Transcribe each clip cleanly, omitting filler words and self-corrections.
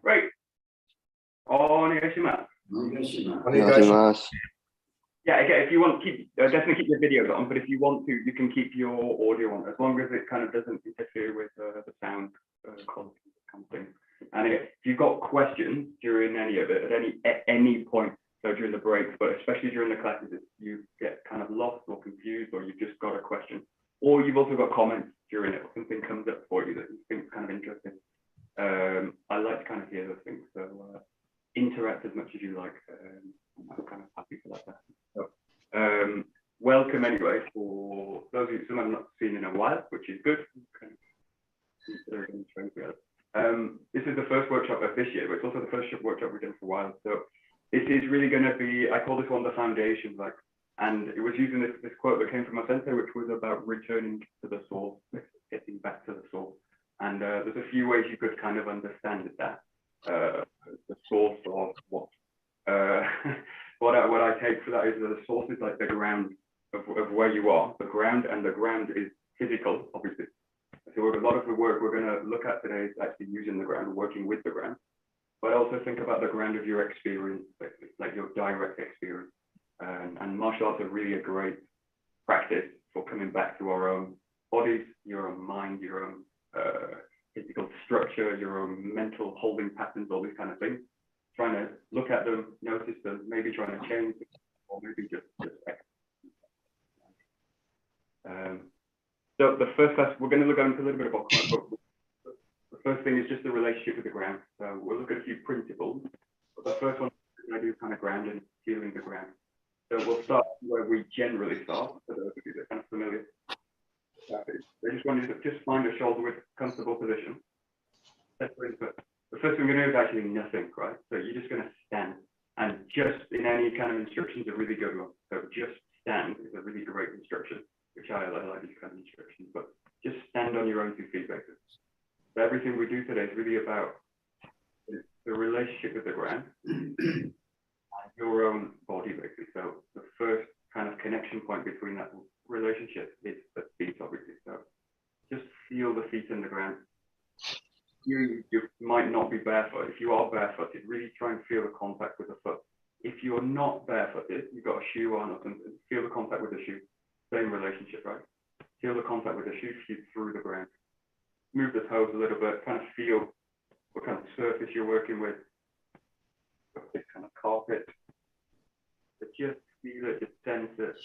Great. Onegaishimasu. Yeah, again, if you want, definitely keep your videos on, but if you want to, you can keep your audio on, as long as it kind of doesn't interfere with the sound quality kind of thing. And if you've got questions during any of it, at any point, so during the breaks, but especially during the classes, if you get kind of lost or confused, or you've just got a question, or you've also got comments during it, or something comes up for you that you think is kind of interesting. I like to kind of hear those things, so interact as much as you like. I'm kind of happy for that. So, welcome anyway for those of you, some I've not seen in a while, which is good. This is the first workshop of this year, but it's also the first workshop we've done for a while. So this is really going to be, I call this one the foundation, and it was using this quote that came from my sensei, which was about returning to the source, getting back to the source. And there's a few ways you could kind of understand that. The source of what what I take for that is that the source is like the ground of where you are, the ground, and the ground is physical, obviously. So a lot of the work we're going to look at today is actually using the ground, working with the ground, but also think about the ground of your experience, basically, like your direct experience. And martial arts are really a great practice for coming back to our own bodies, your own mind, your own physical structure, your own mental holding patterns, all these kind of things. Trying to look at them, notice them, maybe trying to change them, or maybe just so the first class, we're going to look into a little bit about the first thing is just the relationship with the ground. So we'll look at a few principles, but the first one I do is kind of grounding, feeling the ground. So we'll start where we generally start, for those of you that are kind of familiar. I just want you to just find a shoulder width comfortable position. That's really good. The first thing we're going to do is actually nothing, right? So you're just going to stand, and just in any kind of instructions are really good one. So just stand is a really great instruction, which I like these kind of instructions, but just stand on your own 2 feet basis. So everything we do today is really about the relationship with the ground and your own body, basically. So the first kind of connection point between that relationship is the feet, obviously. So just feel the feet in the ground. You might not be barefoot. If you are barefooted, really try and feel the contact with the foot. If you're not barefooted, you've got a shoe on or something, feel the contact with the shoe. Same relationship, right? Feel the contact with the shoe through the ground. Move the toes a little bit, kind of feel what kind of surface you're working with. This kind of carpet. But just feel it, just sense it.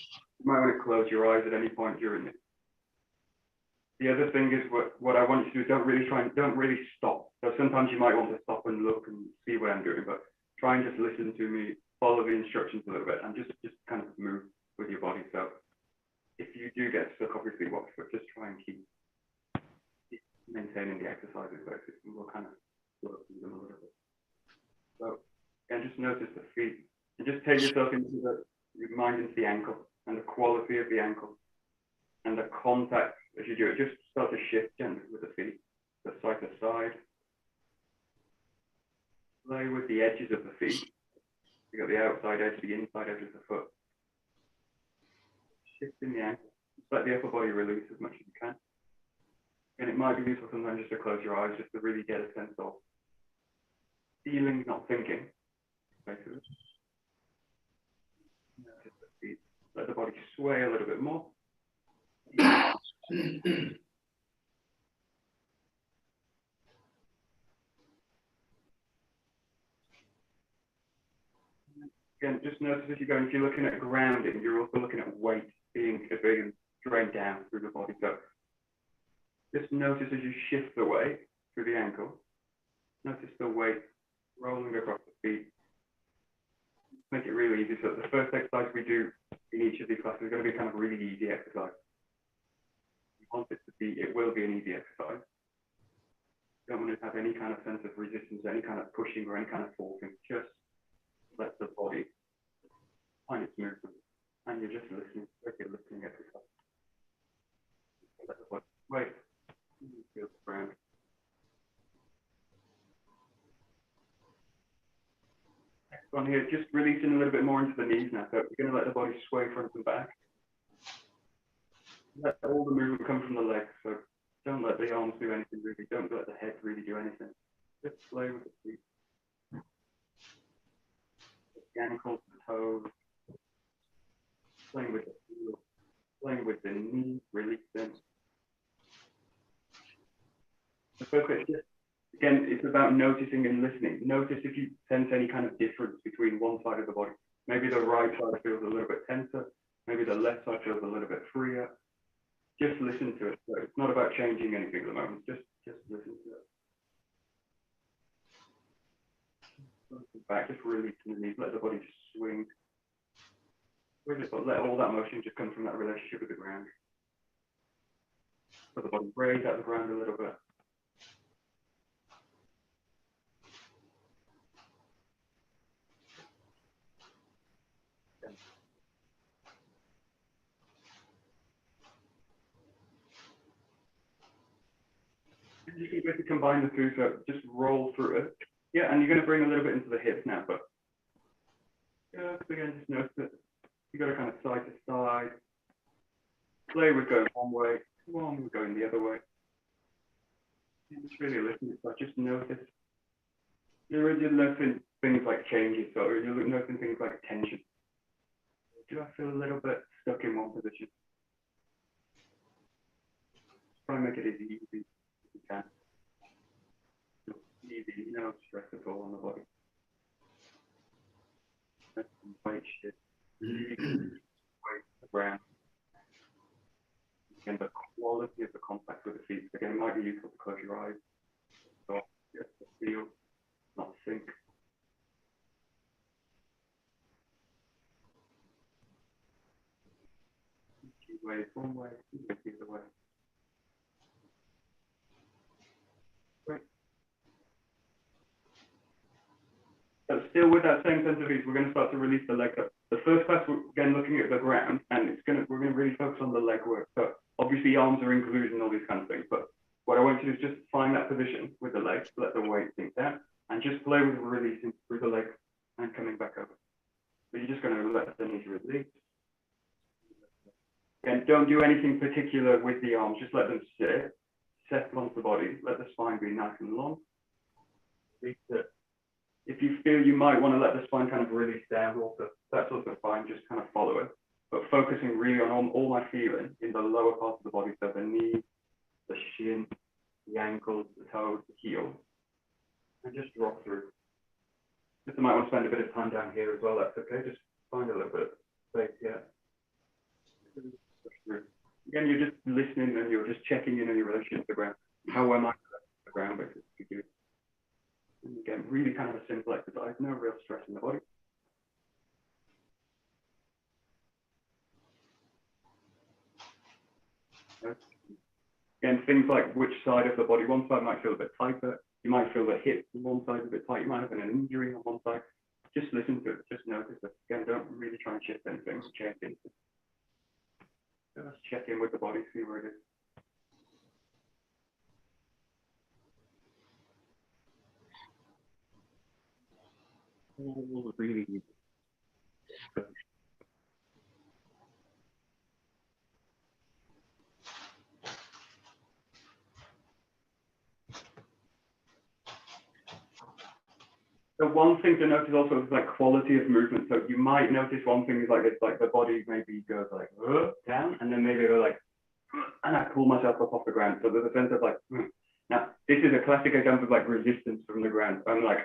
You might want to close your eyes at any point during this. The other thing is what I want you to do is don't really stop. So sometimes you might want to stop and look and see what I'm doing, but try and just listen to me, follow the instructions a little bit, and just kind of move with your body. So if you do get stuck, obviously watch, but just try and keep maintaining the exercises, basically, and we'll kind of work through them a little bit. So again, just notice the feet, and just take yourself into your mind into the ankle and the quality of the ankle and the contact. As you do it, just start to shift gently with the feet, the side to side. Play with the edges of the feet. You got the outside edge, the inside edge of the foot. Shifting the ankle. Just let the upper body release as much as you can. And it might be useful sometimes just to close your eyes, just to really get a sense of feeling, not thinking. Basically. Just the feet. Let the body sway a little bit more. Again, just notice as you go, if you're looking at grounding, you're also looking at weight being drained down through the body. So just notice as you shift the weight through the ankle, notice the weight rolling across the feet. Make it really easy. So the first exercise we do in each of these classes is going to be kind of really easy exercise. Want it to be, it will be an easy exercise. You don't want to have any kind of sense of resistance, any kind of pushing or any kind of forcing. Just let the body find its movement, and you're just listening, like you're listening exercise. Let the body wait. Feel the ground. Next one here, just releasing a little bit more into the knees now. So you're going to let the body sway front and back. Let all the movement come from the legs, so don't let the arms do anything really, don't let the head really do anything. Just play with the feet. The first bit, just, again, it's about noticing and listening. Notice if you sense any kind of difference between one side of the body. Maybe the right side feels a little bit tenser. Maybe the left side feels a little bit freer. Just listen to it. So it's not about changing anything at the moment. Just listen to it. Back, just release the knees. Let the body just swing with it, but let all that motion just come from that relationship with the ground. Let the body raise out the ground a little bit. You can basically combine the two, so just roll through it. Yeah, and you're going to bring a little bit into the hips now, but again, just notice that you got to kind of side to side. Play with going one way, one with going the other way. And just really listen to that. Just notice. You're noticing things like changes, so you're noticing things like tension. Do I feel a little bit stuck in one position? Try and make it as easy as you can. Easy, no stress at all on the body. That's some weight shift. Weight the ground. Again, the quality of the contact with the feet. Again, it might be useful to close your eyes. So just feel, not think. Two ways, one way, two ways the other way. Great. So still with that same sense of ease, we're going to start to release the leg up. The first class, we're again looking at the ground, and we're going to really focus on the leg work. So obviously arms are included and all these kind of things, but what I want you to do is just find that position with the legs, let the weight sink down, and just play with releasing through the legs and coming back over. So you're just going to let the knees release. Again, don't do anything particular with the arms, just let them sit, settle onto the body, let the spine be nice and long. Release it. If you feel you might want to let the spine kind of release down, also, that's also fine, just kind of follow it. But focusing really on all my feeling in the lower part of the body, so the knee, the shin, the ankles, the toes, the heels, and just drop through. Just might want to spend a bit of time down here as well, that's okay, just find a little bit of space here. Again, you're just listening and you're just checking in on your relationship to the ground. How am I to the ground, basically? And again, really kind of a simple exercise, no real stress in the body. Again, things like which side of the body, one side might feel a bit tighter, you might feel the hip on one side is a bit tight, you might have an injury on one side. Just listen to it, just notice it. Again, don't really try and shift anything, check in. Just check in with the body, see where it is. Oh, really easy. So one thing to notice also is like quality of movement. So you might notice one thing is like it's like the body maybe goes like down, and then maybe I go like, and I pull myself up off the ground. So there's a sense of like, now this is a classic example of like resistance from the ground. I'm like,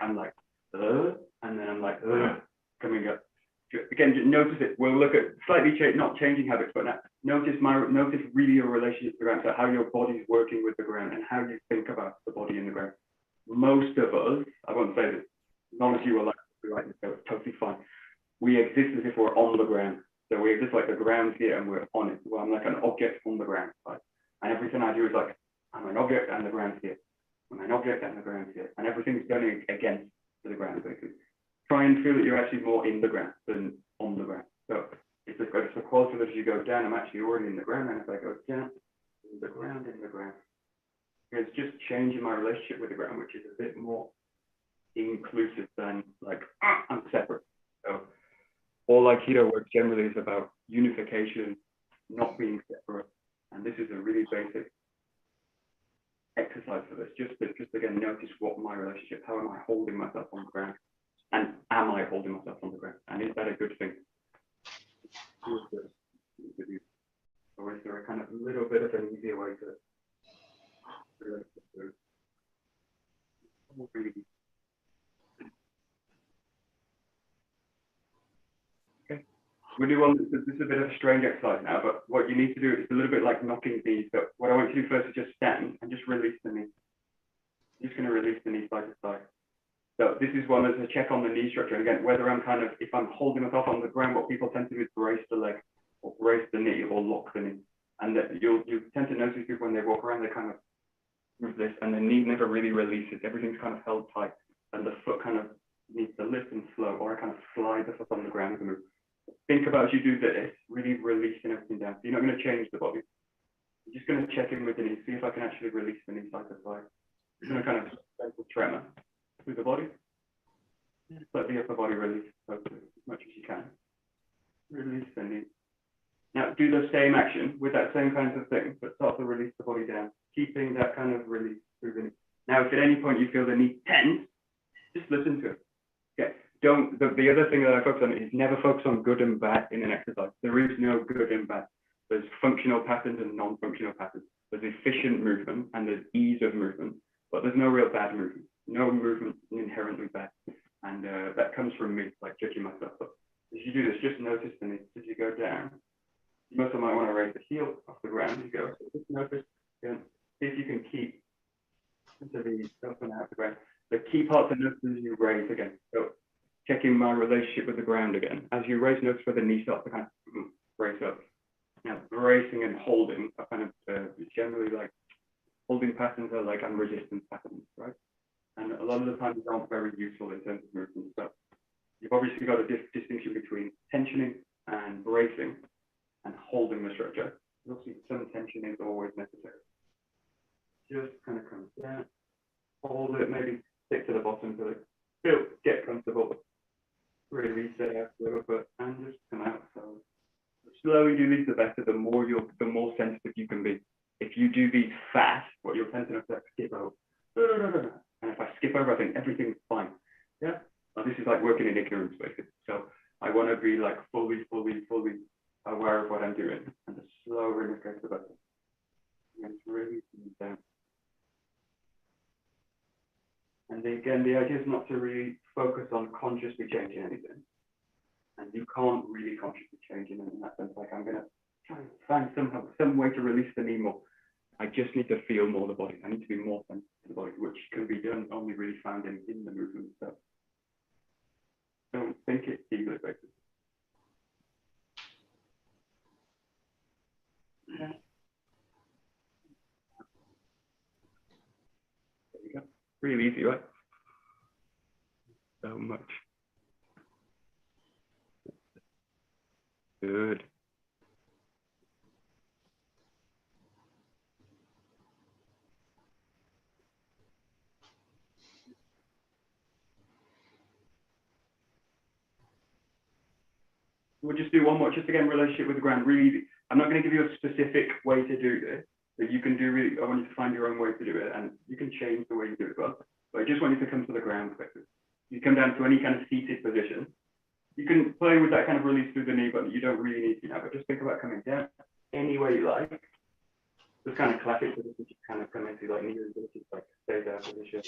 and then I'm like, coming up. Again, just notice it. We'll look at slightly not changing habits, but now notice really your relationship to the ground. So how your body's working with the ground and how you think about the body in the ground. Most of us, I won't say this, none of you are like right, so it's totally fine. We exist as if we're on the ground. So we exist like the ground's here and we're on it. Well, I'm like an object on the ground. Right? And everything I do is like, I'm an object and the ground's here. I'm an object and the ground's here. And everything's going against the ground, basically. Try and feel that you're actually more in the ground than on the ground. So it's a quality that as you go down, I'm actually already in the ground. And if I go down, in the ground. It's just changing my relationship with the ground, which is a bit more inclusive than like, I'm separate. So all Aikido work generally is about unification, not being separate. And this is a really basic exercise for this. Just again, notice what my relationship, how am I holding myself on the ground? And am I holding myself on the ground? And is that a good thing? Or is there a kind of little bit of an easier way to Really. Okay. We do one. This is a bit of a strange exercise now, but what you need to do is a little bit like knocking knees. So what I want you to do first is just stand and just release the knee. I'm just going to release the knee side to side. So this is one as a check on the knee structure. And again, whether I'm kind of, if I'm holding it off on the ground, what people tend to do is brace the leg or brace the knee or lock the knee. And that you tend to notice people when they walk around, they kind of move this and the knee never really releases. Everything's kind of held tight and the foot kind of needs to lift and flow, or I kind of slide the foot on the ground and move. Think about as you do this, really releasing everything down. So you're not going to change the body. You're just going to check in with the knee, see if I can actually release the knee side to side. You're going to kind of gentle tremor through the body. Just let the upper body release as much as you can. Release the knee. Now do the same action with that same kind of thing, but start to release the body down, keeping that kind of release through the knee. Now, if at any point you feel the knee tense, just listen to it. Okay. Don't. The other thing that I focus on is never focus on good and bad in an exercise. There is no good and bad. There's functional patterns and non-functional patterns. There's efficient movement and there's ease of movement, but there's no real bad movement. No movement is inherently bad, and that comes from me, like judging myself. But as you do this, just notice the knee as you go down. You also might want to raise the heel off the ground as you go. So just notice, see if you can keep into the up and out of the ground. The key part to notice is you raise again. So checking my relationship with the ground again. As you raise, notice where the knee starts to kind of brace up. Now, bracing and holding are kind of generally like holding patterns are like resistance patterns, right? And a lot of the time they aren't very useful in terms of movement. So you've obviously got a distinction between tensioning and bracing and holding the structure. Obviously, some tension is always necessary. Just kind of come down, hold it, maybe stick to the bottom till it feel, get comfortable. Release it out a little bit and just come out. So the slower you do these, the better. The more sensitive you can be. If you do these fast, what you'll tend to know is like skip over. And if I skip over, I think everything's fine. Yeah. Now, this is like working in ignorance, basically. So I want to be like fully aware of what I'm doing, and the slower in this case, the better. And it's really down. And again, the idea is not to really focus on consciously changing anything. And you can't really consciously change it in that sense. Like I'm going to try and find some way to release the knee more. I just need to feel more the body. I need to be more sensitive to the body, which can be done only really found in the movement itself. Don't think it's ego based. Yeah. There you go. Really easy, right? So much. Good. We'll just do one more, just again, relationship with the ground. Really, I'm not going to give you a specific way to do this, but you can do really, I want you to find your own way to do it, and you can change the way you do it as well. But I just want you to come to the ground quickly. You come down to any kind of seated position. You can play with that kind of release through the knee, but you don't really need to now, but just think about coming down any way you like. This kind of classic position, just kind of come into like knee release, like stay down position,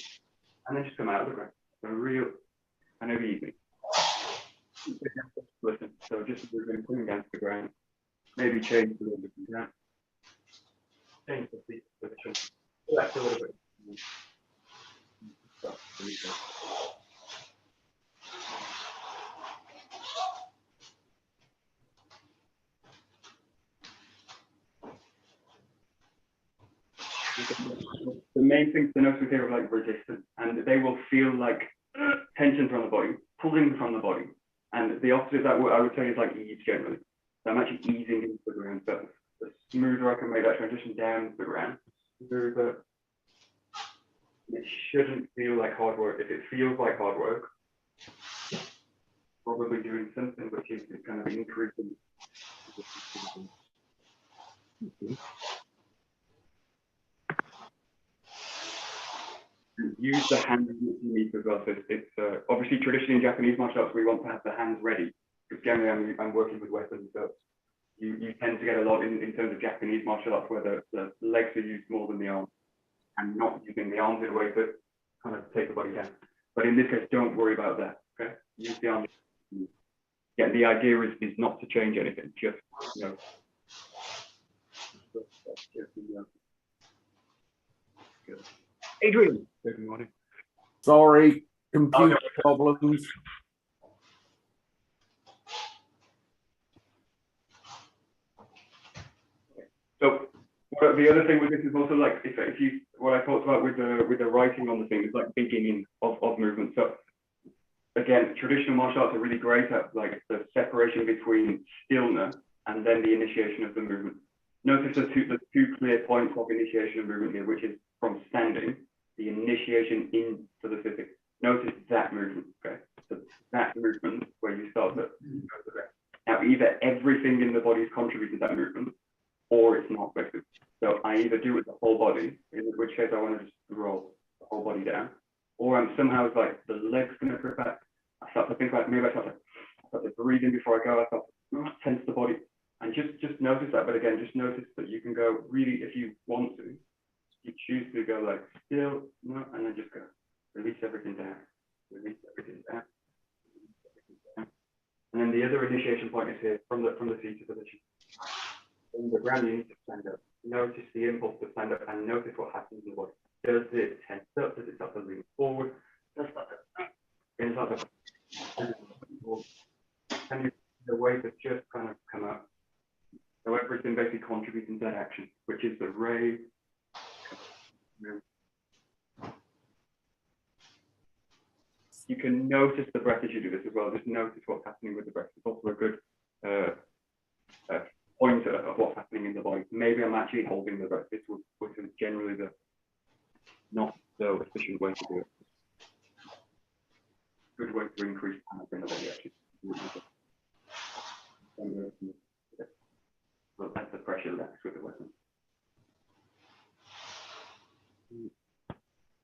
and then just come out of the ground. So real, I know the easy. Listen, so just moving, coming down to the ground, maybe change a little bit from that. Change the seat position. Relax a little bit. The main things to notice here are like resistance, and they will feel like tension from the body, pulling from the body. And the opposite that I would say is like ease generally. So I'm actually easing into the ground. So the smoother I can make that transition down to the ground, smoother. It shouldn't feel like hard work. If it feels like hard work, probably doing something which is kind of increasing. Use the hands as you need as well. So it's obviously traditionally in Japanese martial arts we want to have the hands ready, because generally I'm working with weapons. So you tend to get a lot in terms of Japanese martial arts where the legs are used more than the arms, and not using the arms in a way to kind of take the body down. But in this case, don't worry about that. Okay, use the arms. Yeah, the idea is not to change anything. Just Good. Adrian. Good morning. Sorry, computer problems. So the other thing with this is also like if you what I talked about with the writing on the thing is like beginning of movement. So again, traditional martial arts are really great at like the separation between stillness and then the initiation of the movement. Notice the two clear points of initiation of movement here, which is from standing, the initiation into the physics. Notice that movement, okay? So that movement where you start to go to the rest. Now, either everything in the body is contributing to that movement, or it's not effective. So I either do it with the whole body, in which case I want to just roll the whole body down, or I'm somehow like the legs going to grip back. I start to think like maybe I start to breathe in before I go. I start to tense the body, and just notice that. But again, just notice that you can go really, if you want to, you choose to go like still, no, and then just go release everything down, release everything down, and then the other initiation point is here from the seated position. In the ground, you need to stand up. Notice the impulse to stand up and notice what happens in the body. Does it tense up? Does it start to lean forward? Does it start to and the weight has just kind of come up. So everything basically contributes to that action, which is the raise. You can notice the breath as you do this as well. Just notice what's happening with the breath. It's also a good pointer of what's happening in the body. Maybe I'm actually holding the breath. This is generally the not so efficient way to do it. Good way to increase power in the body actually. Well, that's the pressure less with the weapon.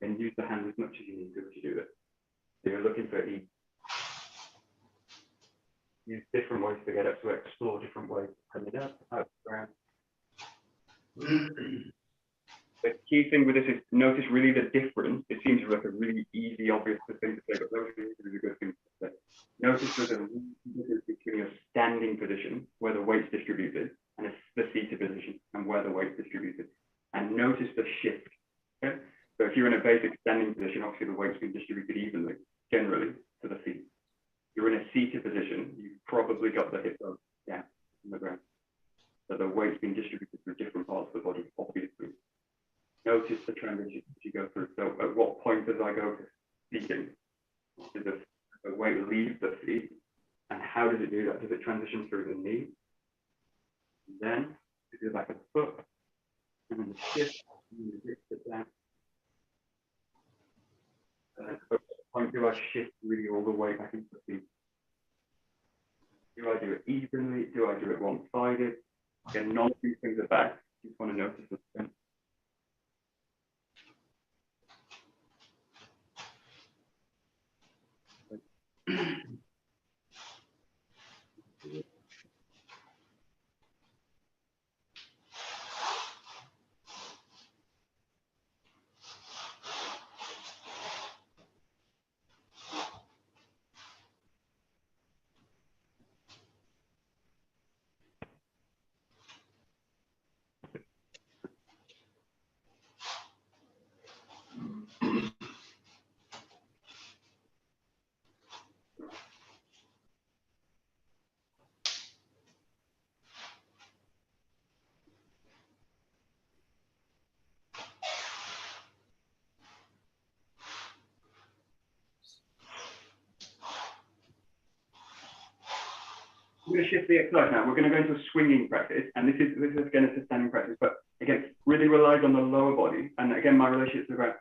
And use the hand as much as you need to do this. So you're looking for ease. Use different ways to get up, to explore different ways of coming up, out of the ground. The key thing with this is notice really the difference. It seems like a really easy, obvious thing to say, but those are a good thing to say. Notice there's a difference between a standing position where the weight's distributed and the seated position and where the weight's distributed. And notice the shift. Okay? So if you're in a basic standing position, obviously the weight's been distributed evenly, generally, to the feet. You're in a seated position, you've probably got the hip bone down on the ground. So the weight's been distributed through different parts of the body, obviously. Notice the transition as you go through. So at what point as I go to seating, does the weight leave the feet? And how does it do that? Does it transition through the knee? And then to the back of the foot, and then the shift, and then the sit down. At what point do I shift really all the way back into the feet? Do I do it evenly? Do I do it one-sided? Again, none of these things are bad. You just want to notice the strength. We're going to shift the exercise now. We're going to go into a swinging practice, and this is again a standing practice, but again, really relies on the lower body. And again, my relationship to the ground.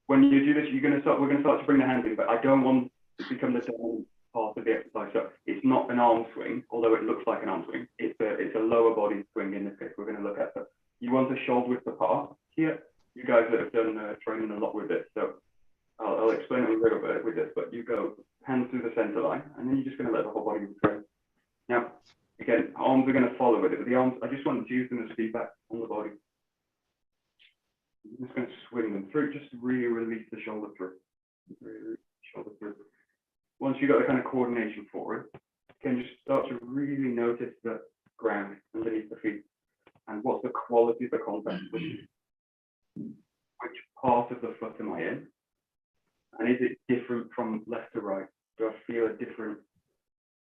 When you do this, we're going to start to bring the hands in, but I don't want it to become the dominant part of the exercise. So it's not an arm swing, although it looks like an arm swing. It's a lower body swing in this case. We're going to look at. So you want the shoulder width apart. Here, you guys that have done training a lot with this, so I'll explain it a little bit with this. But you go hands through the center line, and then you're just going to let the whole body train. Now, again, arms are going to follow with it, but the arms, I just want to use them as feedback on the body. I'm just going to swing them through, just to really release the shoulder through. Once you've got the kind of coordination for it, you can just start to really notice the ground underneath the feet and what's the quality of the contact, which part of the foot am I in, and is it different from left to right? Do I feel a different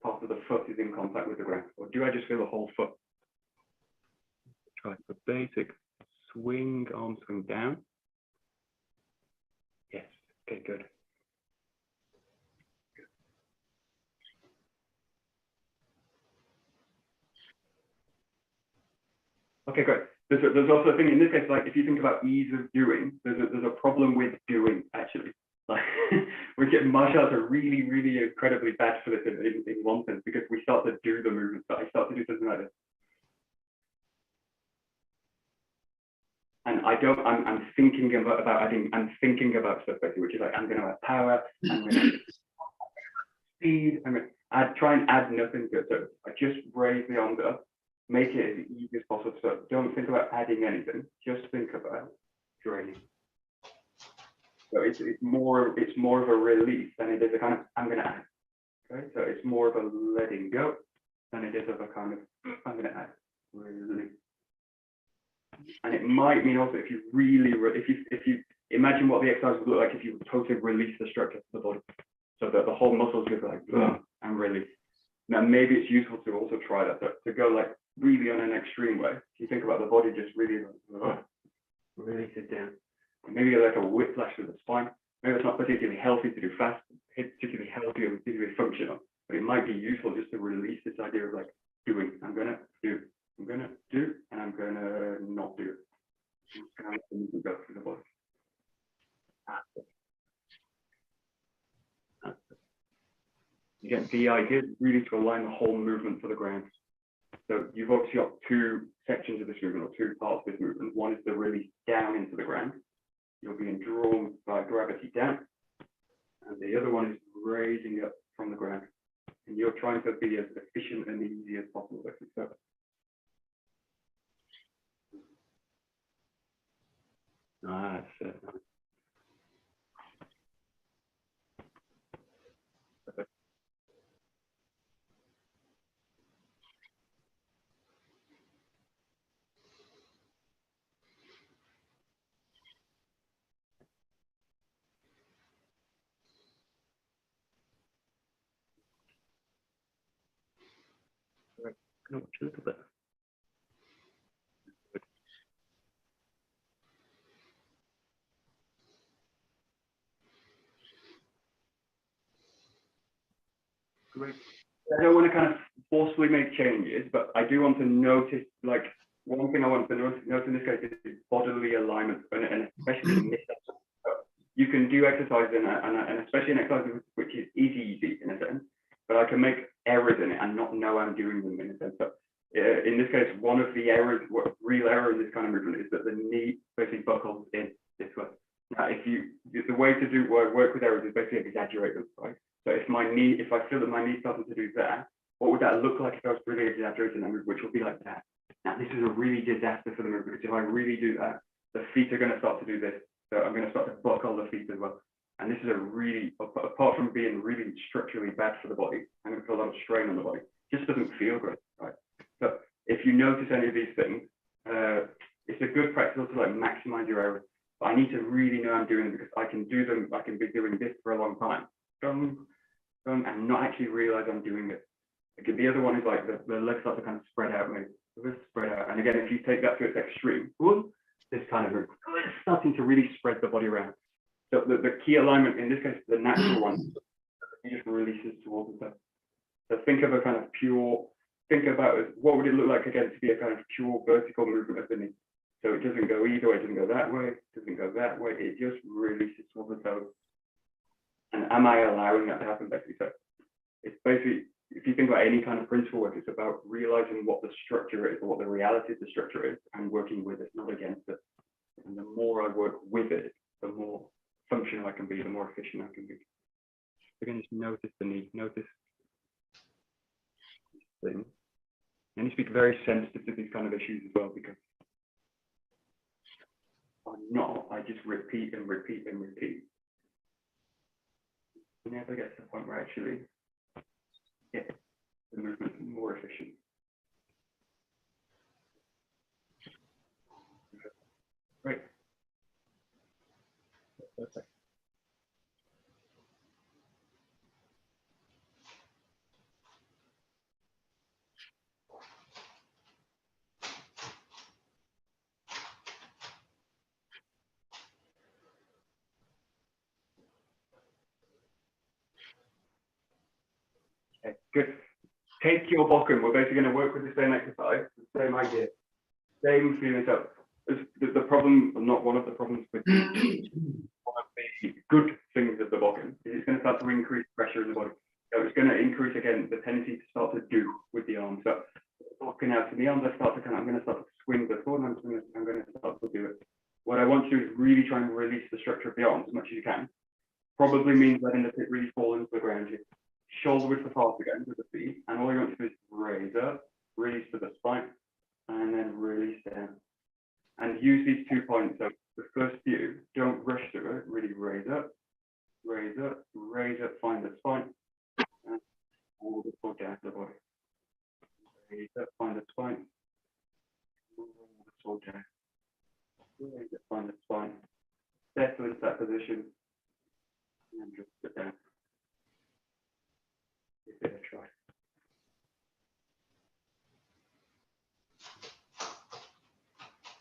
part of the foot is in contact with the ground, or do I just feel the whole foot? Try the basic swing, arm swing down. Yes, okay, good. Okay, great. There's also a thing in this case, like if you think about ease of doing, there's a problem with doing actually. Like we get martial arts are really, really incredibly bad for this in one sense, because we start to do the movements. But I start to do something like this, and I'm thinking about adding. I'm thinking about stuff basically, which is like I'm going to add power. I'm going to add speed. I'm going to try and add nothing to it. So I just raise the arms up. Make it as easy as possible. So don't think about adding anything. Just think about draining. So it's more of a release than it is a kind of I'm going to add. Okay, so it's more of a letting go than it is of a kind of I'm going to add. Release. And it might mean also if you really if you imagine what the exercise would look like if you totally release the structure of the body, so that the whole muscles just like and release. Now maybe it's useful to also try that, to go like really on an extreme way. If you think about the body just really release it down. Maybe like a whiplash with the spine. Maybe it's not particularly healthy to do fast, it's particularly healthy or particularly functional, but it might be useful just to release this idea of like doing. I'm gonna do, and I'm gonna not do. I'm gonna let the movement go through the body. Again, the idea is really to align the whole movement to the ground. So you've obviously got two sections of this movement, or two parts of this movement. One is the release down into the ground. You're being drawn by gravity down. And the other one is raising up from the ground. And you're trying to be as efficient and easy as possible. So that's it. Can I watch a little bit? Great. I don't want to kind of forcefully make changes, but I do want to notice, like, one thing I want to notice in this case is bodily alignment, and especially in this exercise. You can do exercise and especially an exercise which is easy in a sense, but I can make errors in it and not know I'm doing them in a sense. But in this case, one of the errors, real error in this kind of movement is that the knee basically buckles in this way. Now, the way to work with errors is basically exaggerate them, right? So if I feel that my knee starting to do that, what would that look like if I was really exaggerating that move, which would be like that? Now, this is a really disaster for the movement, because if I really do that, the feet are going to start to do this. So I'm going to start to buckle the feet as well. And this is a really, apart from being really structurally bad for the body, I'm going to put a lot of strain on the body. It just doesn't feel great, right? So if you notice any of these things, it's a good practice to like maximize your errors. But I need to really know I'm doing them, because I can do them. I can be doing this for a long time, and not actually realize I'm doing it. Like the other one is like the legs start to kind of spread out, maybe spread out. And again, if you take that to its extreme, this kind of move, it's starting to really spread the body around. So the key alignment in this case, the natural one, it just releases towards the. So think of a kind of pure. Think about it, what would it look like again to be a kind of pure vertical movement of the knee. So it doesn't go either way, it doesn't go that way, it doesn't go that way, it just releases towards the toes. And am I allowing that to happen basically? So it's basically, if you think about any kind of principle work, it's about realizing what the structure is, or what the reality of the structure is, and working with it, not against it. And the more I work with it, the more functional I can be, the more efficient I can be. Again, just notice the knee, notice things. And you speak very sensitive to these kind of issues as well, because or not, I just repeat and repeat and repeat. Never get to the point where I actually get the movement more efficient. Great. Perfect. Okay, good. Take your bokken. We're basically going to work with the same exercise, the same idea, same feeling. So the problem, not one of the problems with one of the good things of the bokken is it's going to start to increase pressure in the body. So it's going to increase again the tendency to start to do with the arms. So looking out to the arms, I'm going to start to swing the sword, and I'm going to start to do it. What I want to do is really try and release the structure of the arms as much as you can. Probably means letting the hip really fall into the ground here. Shoulder width apart again with the feet, and all you want to do is raise up, release to the spine, and then release down. And use these 2 points. So the first few, don't rush through it, really raise up, raise up, raise up, find the spine, and all the sword down to the body. Raise up, find the spine, all the sword down. Raise up, find the spine, settle into that position, and just sit down. Give it a try.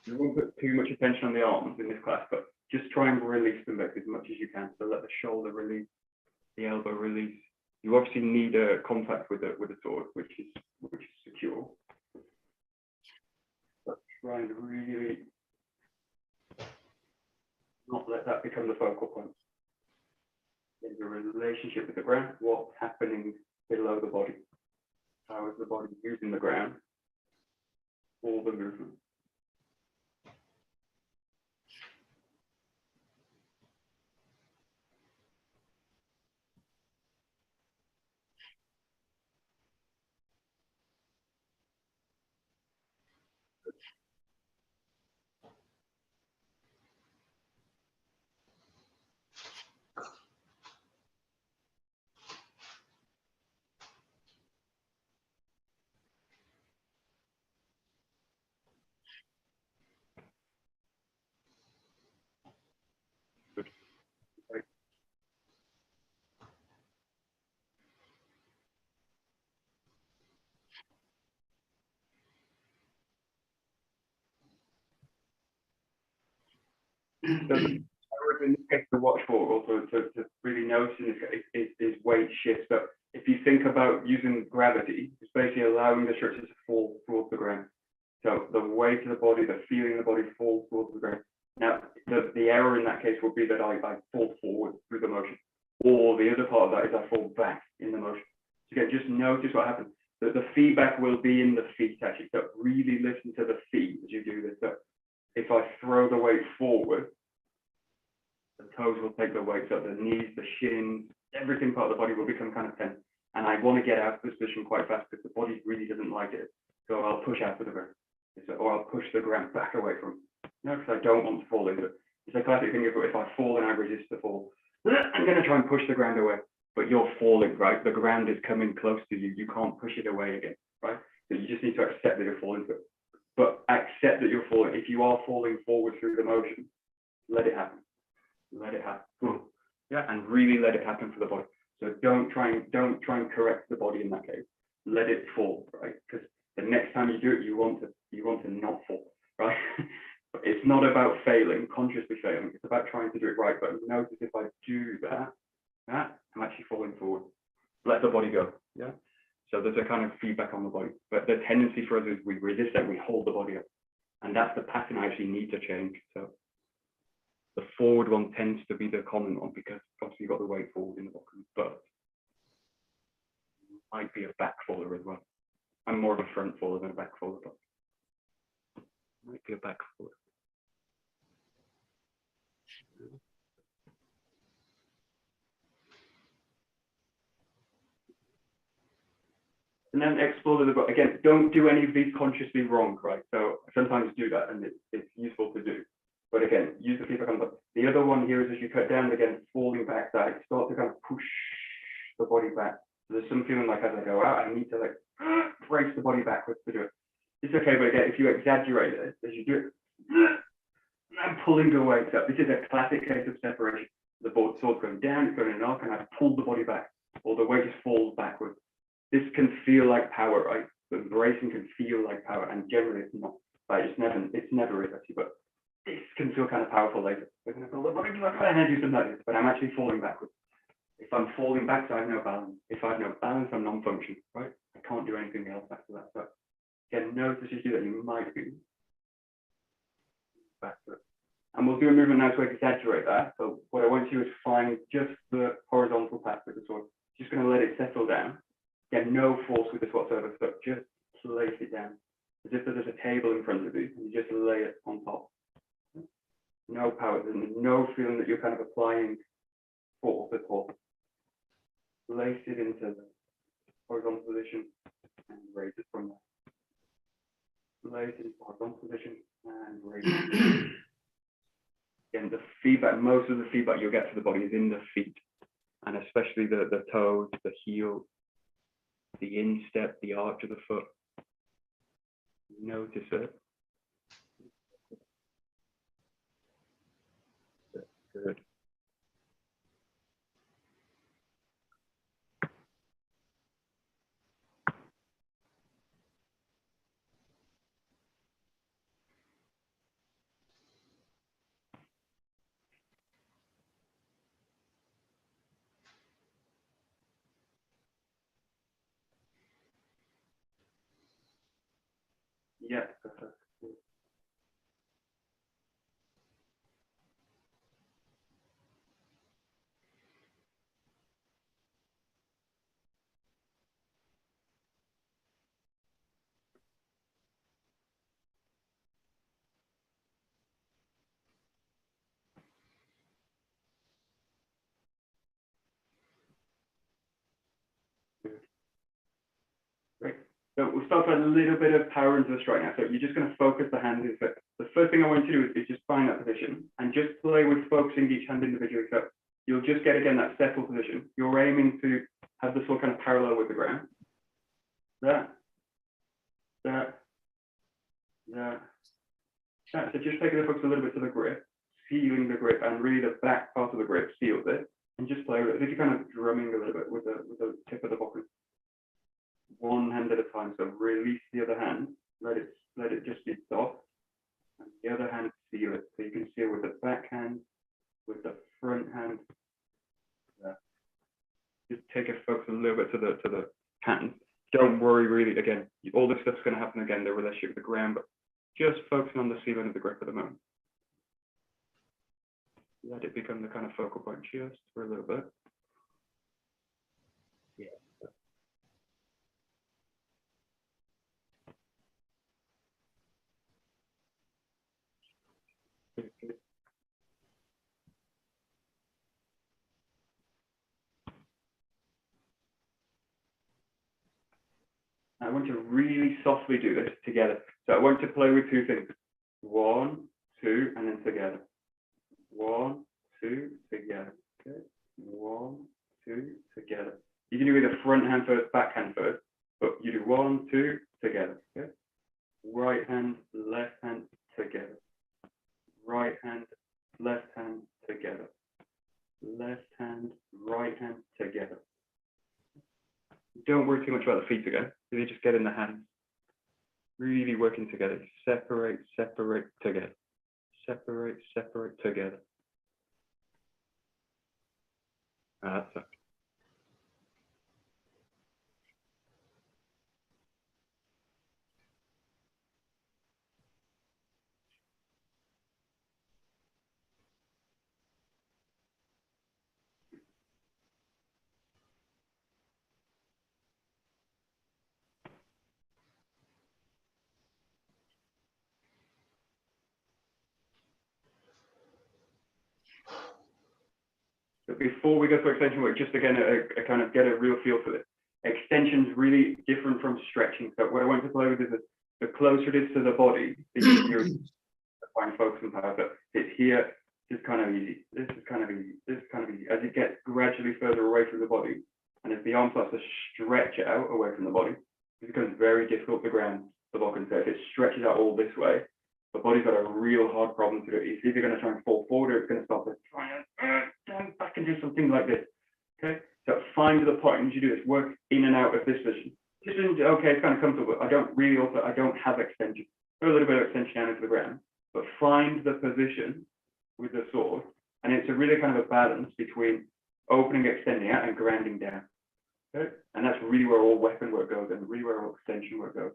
You won't put too much attention on the arms in this class, but just try and release them back as much as you can. So let the shoulder release, the elbow release. You obviously need a contact with the sword, which is secure. But try and really not let that become the focal point. There's a relationship with the ground. What's happening below the body? How is the body using the ground? All the movement. Good. Right. So in this case, to watch for, also to really notice in this case is weight shift. So if you think about using gravity, it's basically allowing the structure to fall towards the ground. So the weight of the body, the feeling of the body falls towards the ground. Now, the error in that case would be that I fall forward through the motion, or the other part of that is I fall back in the motion. So again, just notice what happens. The feedback will be in the feet actually. So really listen to the feet as you do this. So if I throw the weight forward, the toes will take the weight, so the knees, the shins, everything part of the body will become kind of tense. And I want to get out of this position quite fast because the body really doesn't like it. So I'll push out of the ground, or I'll push the ground back away from it. No, because I don't want to fall into it. It's a classic thing. If I fall and I resist the fall, I'm going to try and push the ground away. But you're falling, right? The ground is coming close to you. You can't push it away again, right? So you just need to accept that you're falling into it. But accept that you're falling. If you are falling forward through the motion, let it happen. Let it happen. Yeah, and really let it happen for the body. So don't try and correct the body in that case. Let it fall, right? Because the next time you do it, you want to not fall, right? But it's not about failing, consciously failing. It's about trying to do it right. But notice if I do that, I'm actually falling forward. Let the body go. Yeah. So there's a kind of feedback on the body. But the tendency for us is we resist that, we hold the body up. And that's the pattern I actually need to change. So the forward one tends to be the common one because obviously you've got the weight forward in the bokken, but it might be a back faller as well. I'm more of a front faller than a back faller, but it might be a back faller. And then explore the, again, don't do any of these consciously wrong, right? So sometimes do that and it's useful to do. But again, use the feedback on the. The other one here is as you cut down again, falling back side, start to kind of push the body back. So there's some feeling like as I go out, I need to like brace the body backwards to do it. It's okay, but again, if you exaggerate it as you do it, I'm pulling the weight up. This is a classic case of separation. The sword's going down, it's going in an arc, and I've pulled the body back, or the weight just falls backwards. This can feel like power, right? The bracing can feel like power, and generally it's not. Right? It's never is actually, but this can feel kind of powerful later. We're going to pull the body back and I do something like this, but I'm actually falling backwards. If I'm falling back, so I have no balance. If I have no balance, I'm non-functional, right? I can't do anything else after that. So again, notice as you do that, you might be backward. And we'll do a movement now to exaggerate that. So what I want you to do is find just the horizontal path with the sword. Just going to let it settle down. Again, no force with this whatsoever, so just place it down. As if there's a table in front of you, and you just lay it on top. No power, there's no feeling that you're kind of applying force at all. Place it into the horizontal position and raise it from there. Place it into horizontal position and raise it. Again, the feedback, most of the feedback you'll get to the body is in the feet, and especially the toes, the heel, the instep, the arch of the foot. Notice it. Good. Yeah. Great. So we'll start with a little bit of power into the strike now. So you're just going to focus the hands into it. The first thing I want you to do is just find that position and just play with focusing each hand individually. So you'll just get again that settled position. You're aiming to have the sword kind of parallel with the ground. That. So just taking the focus a little bit to the grip, feeling the grip, and really the back part of the grip feels it, and just play with it. As if you're kind of drumming a little bit with the tip of the box. One hand at a time. So release the other hand, let it just be soft, and the other hand feel it. So you can feel with the back hand, with the front hand. Just take a focus a little bit to the hand. Don't worry, really. Again, all this stuff's going to happen again. The relationship with the ground, but just focusing on the feeling of the grip at the moment. Let it become the kind of focal point just for a little bit. Yeah. I want to really softly do this together. So I want to play with two things. 1, 2, and then together. 1, 2, together. Okay. 1, 2, together. You can do either front hand first, back hand first, but you do 1, 2, together. Okay. Right hand, left hand, together. Right hand, left hand, together. Left hand, right hand, together. Don't worry too much about the feet again. You just get in the hands. Really working together. Separate, separate, together. Separate, separate, together. That's it. So before we go to extension work, just again, a kind of get a real feel for this. Extension's really different from stretching. So what I want to play with is the closer it is to the body, the easier. find focus and power, but it's here, just kind of easy. This is kind of easy. This is kind of easy. As it gets gradually further away from the body, and as the arm starts to stretch out away from the body, it becomes very difficult to ground the block. And so if it stretches out all this way, the body's got a real hard problem to do it. It's either going to try and fall forward, or it's going to start to try and turn back and do something like this. Okay, so find the point as you do this. Work in and out of this position. This is okay. It's kind of comfortable. I don't have extension. Go a little bit of extension down into the ground, but find the position with the sword, and it's a really kind of a balance between opening, extending out, and grounding down. Okay, and that's really where all weapon work goes, and really where all extension work goes.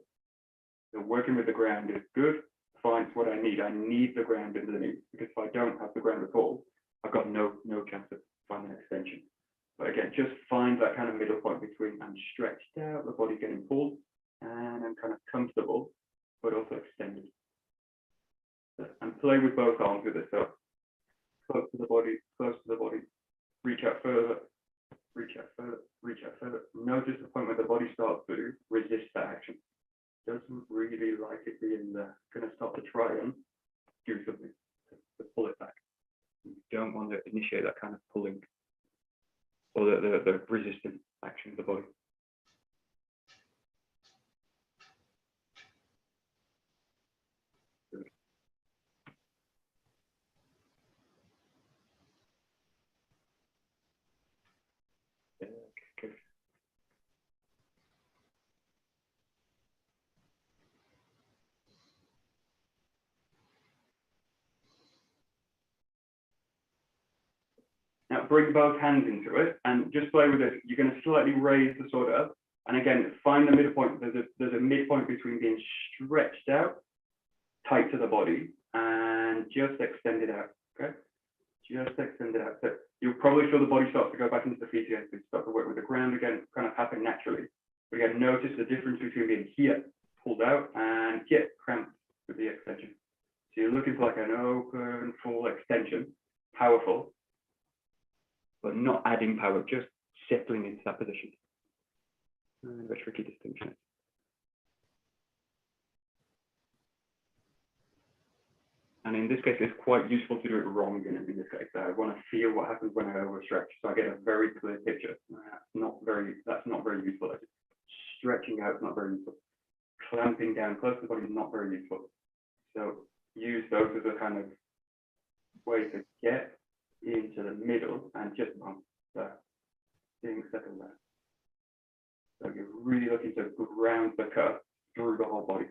So working with the ground is good. Find what I need. I need the ground underneath, because if I don't have the ground at all, I've got no chance of finding an extension. But again, just find that kind of middle point between I'm stretched out, the body getting pulled, and I'm kind of comfortable, but also extended. And play with both arms with this. So close to the body, reach out further, reach out further, reach out further. Notice the point where the body starts to resist that action. Doesn't really like it being there. Going to start to try and do something to pull it back. You don't want to initiate that kind of pulling or the resistant action of the body. Good. Yeah, good. Now bring both hands into it and just play with it. You're going to slightly raise the sword up, and again find the midpoint. There's a midpoint between being stretched out, tight to the body, and just extend it out. Okay, just extend it out. So you'll probably feel the body start to go back into the feet again. So start to work with the ground again, kind of happen naturally. But again, notice the difference between being here pulled out and here cramped with the extension. So you're looking for like an open, full extension, powerful, but not adding power, just settling into that position. A tricky distinction. And in this case, it's quite useful to do it wrong in this case. I want to feel what happens when I overstretch, so I get a very clear picture. That's not very useful. Stretching out is not very useful. Clamping down close to the body is not very useful. So use those as a kind of way to get into the middle and just being settled there. So you're really looking to ground the cut through the whole body.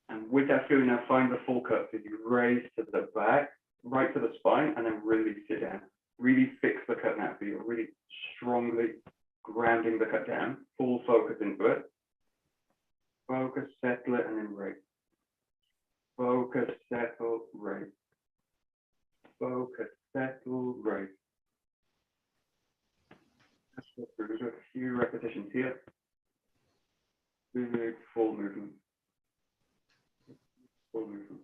And with that feeling, now find the full cut. So you raise to the back, right to the spine, and then really sit down. Really fix the cut now. So you're really strongly grounding the cut down. Full focus into it. Focus, settle it, and then raise. Focus, settle, raise. Focus, settle, raise. Let's go through a few repetitions here. Big full movement. Full movement.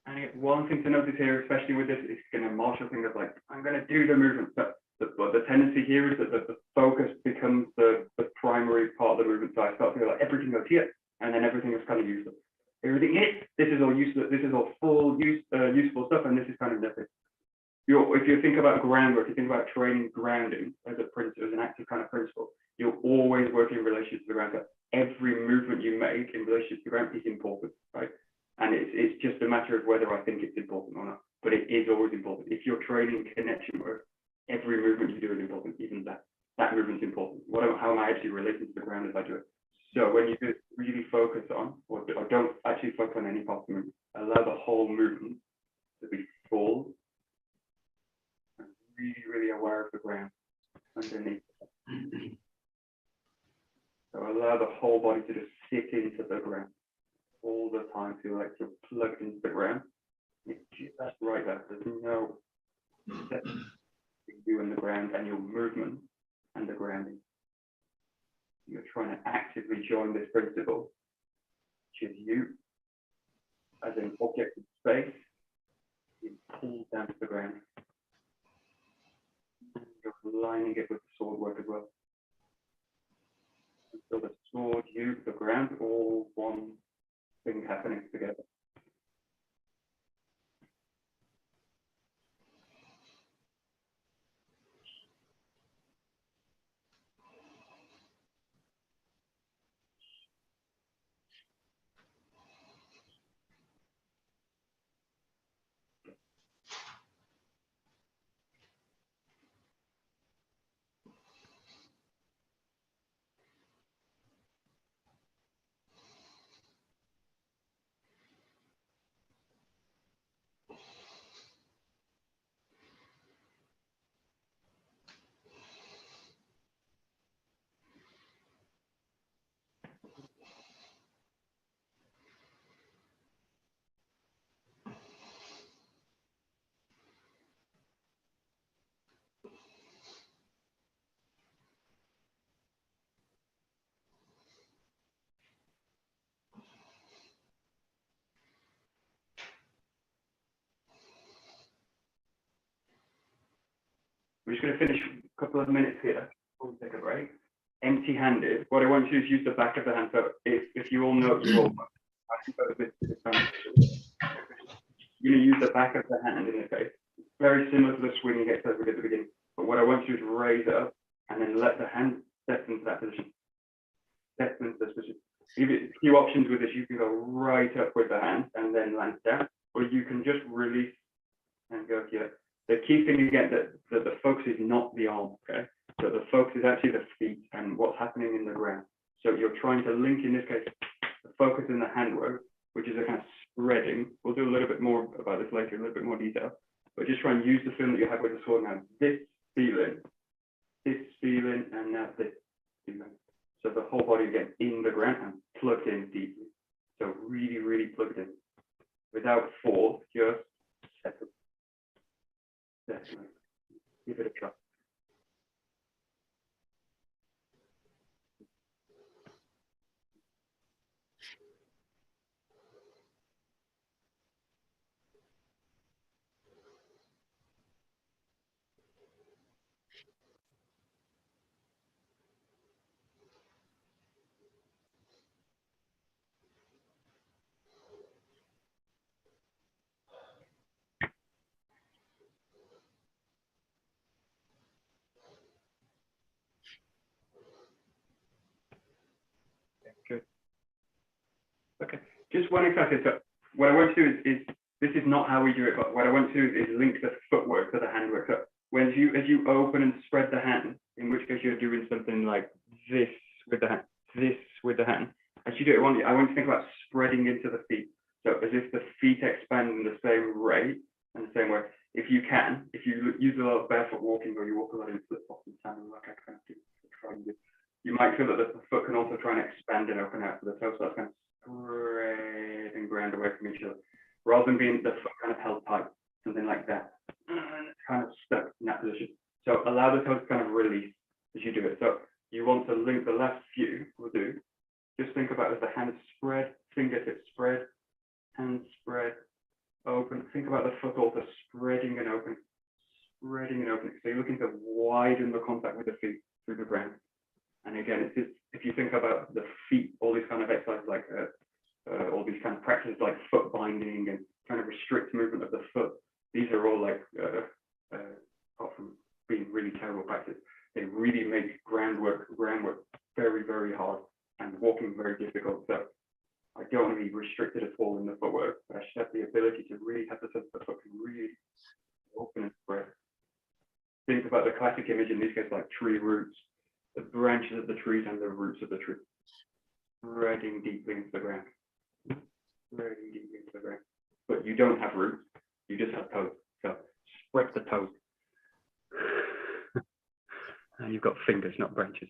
And one thing to notice here, especially with this, is going to marshal things of like, I'm going to do the movement, but But the tendency here is that the focus becomes the primary part of the movement. So I start to feel like everything goes here, and then everything is kind of useless. Everything hits. This is all useless. This is all useful stuff, and this is kind of nothing. If you think about groundwork, if you think about training grounding as an active kind of principle, you're always working in relation to the ground. So every movement you make in relation to the ground is important, right? And it's just a matter of whether I think it's important or not. But it is always important. If you're training connection work, every movement you do is important. Even that movement's important. How am I actually relating to the ground as I do it? So when you just really focus on, or don't actually focus on any part of the movement, allow the whole movement to be full. Really, really aware of the ground underneath. So allow the whole body to just sit into the ground all the time. Feel like you're plugged into the ground. That's right there. There's no step between you and the ground and your movement and the grounding. You're trying to actively join this principle, which is you as an object of space. You pull down to the ground. You're aligning it with the sword work as well. So the sword, you, the ground, all one thing happening together. We're just going to finish a couple of minutes here before we take a break. Empty-handed. What I want you to do is use the back of the hand. So if you all know you're going to use the back of the hand in this case. Very similar to the swinging exercise we did at the beginning. But what I want you to do is raise it up and then let the hand step into that position. Step into this position. A few options with this. You can go right up with the hand and then land down, or you can just release and go here. The key thing again that the focus is not the arm, okay? So the focus is actually the feet and what's happening in the ground. So you're trying to link, in this case, the focus in the handwork, which is a kind of spreading. We'll do a little bit more about this later, a little bit more detail. But just try and use the feeling that you have with the sword now. This feeling, and now this feeling. So the whole body again in the ground and plugged in deeply. So really, really plugged in. Without force, just settle. Definitely. Give it a try. Good. Okay. Just one example. So what I want to do is this is not how we do it, but what I want to do is link the footwork to the handwork. So as you open and spread the hand, in which case you're doing something like this with the hand, this with the hand. As you do it, I want you to think about spreading into the feet. So as if the feet expand in the same rate and the same way. If you use a lot of barefoot walking or you walk a lot in flip-flops and sandals like I kind of do, you might feel that the foot can also try and expand and open out to the toe. So that's kind of spreading ground away from each other. Rather than being the foot kind of held tight, something like that. And it's kind of stuck in that position. So allow the toes to kind of release as you do it. So you want to link the last few, we'll do. Just think about as the hand spread, fingertips spread, hand spread, open. Think about the foot also spreading and opening, spreading and opening. So you're looking to widen like all these kind of practices like foot binding and trying to restrict movement of the foot. These are all like, apart from being really terrible practice, they really make groundwork very, very hard and walking very difficult. So I don't want to be restricted at all in the footwork, but I should have the ability to really have the sense that the foot can really open and spread. Think about the classic image in these cases like tree roots, the branches of the trees and the roots of the tree, spreading deeply into the ground. Spreading deeply into the ground. But you don't have roots, you just have toes. So spread the toes. And you've got fingers, not branches.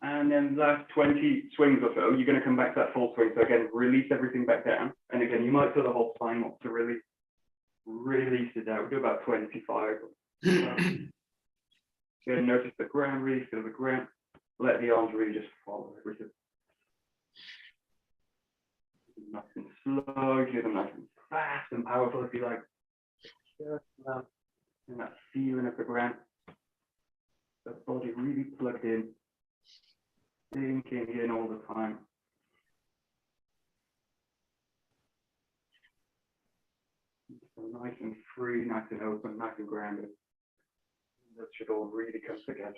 And then last 20 swings or so, you're going to come back to that full swing. So again, release everything back down. And again, you might feel the whole spine up to really release it out. Do about 25. Again, notice the ground, really feel the ground. Let the arms really just follow everything. Nice and slow, do them nice and fast and powerful if you like. Just and that feeling of the ground. The body really plugged in. Sinking in all the time. So nice and free, nice and open, nice and grounded. That should all really come together.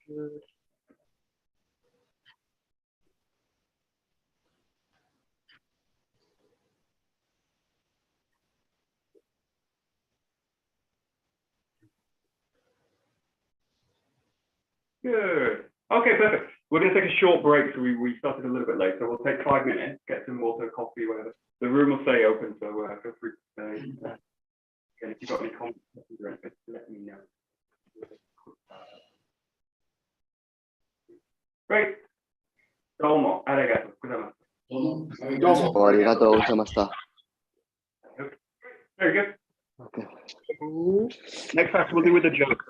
Good. Good. Okay, perfect. We're going to take a short break. So we started a little bit late. So we'll take 5 minutes, get some water, coffee, whatever. The room will stay open. So feel free to stay. And if you've got any comments, let me know. Great. どうもありがとうございます。どうもありがとうございました。Very good. Okay. Next time we'll do with the joke.